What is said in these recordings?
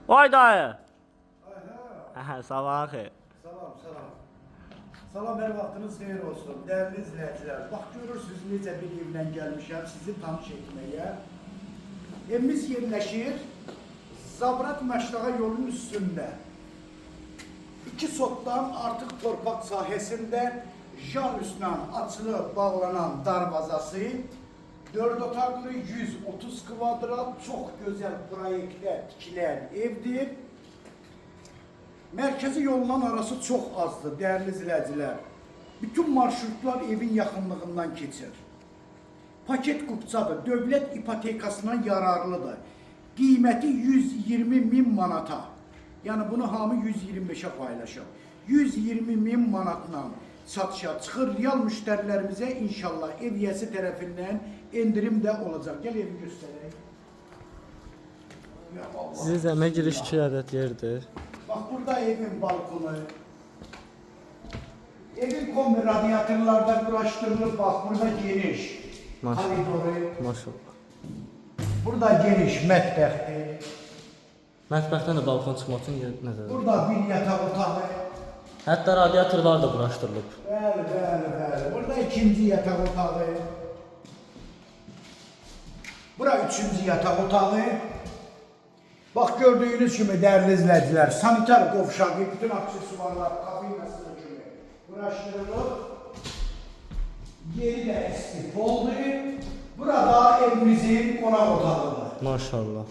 Vay dayı. Aynen. Sabahın xeyir. Salam, salam. Salam, hər vaxtınız xeyir olsun. Dəyərli izləyicilər, bax görürsünüz necə bir evlə gəlmişəm sizi tanış etməyə. Evimiz yerləşir Zabrat Məşdağa yolunun üstündə. 2 sotdan artıq torpaq sahəsində janusla açılıb bağlanan darvazası, 4 otaqlı 130 kvadrat çox gözəl proyektdə tikilən evdir. Mərkəzi yolundan arası çox azdır, dəyərli izləyicilər. Bütün marşrutlar evin yaxınlığından keçir. Paket kupçadır, dövlət ipotekasına yararlıdır. Qiyməti 120 min manata. Yəni bunu hamı 125'e paylaşır. 120 min manatla satışa çıxır. Real müştərilərimizə inşallah ev yiyəsi tərəfindən endirim də olacaq. Gəl evi göstərək. Siz əmə giriş 2 ədəd yerdir. Bak burada evin balkonu. Evin kombi radyatörlarda uğraştırılır. Bak burada geniş. Koridoru. Maşallah. Burada geniş mətbəxdir. Mətbəxdən də balkon çıxmaq üçün yer nəzərdə. Burada bir yataq otağı. Hətta radiatorlar da quraşdırılıb. Bəli, bəli, bəli. Burada ikinci yataq otağı. Bura üçüncü yataq otağı. Bak gördüğünüz gibi değerli izleyiciler, sanitar qovşağı, bütün aksesuarlar, kabinası gibi uğraştırılıb. Yeri də esnif oldu. Burada evimizin qonaq otağıdır. Maşallah.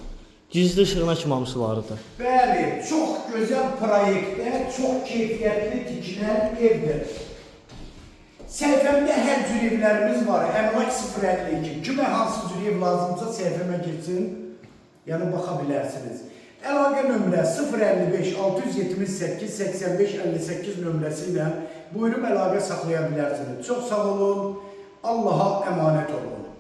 Gizli işığına kimi hamısı vardı. Bəli, çox gözəl proyektdə, çox keyfiyyətli tikilən evdir. Səhifəmdə hər cür evlərimiz var. Əmlak 052. Kimə hansı cür ev lazımsa səhifəmə geçsin. Yəni baxa bilərsiniz. Əlaqə nömrə 055 678 85 58 nömrəsi ilə buyurub əlaqə saxlaya bilərsiniz. Çox sağ olun. Allah'a əmanət olun.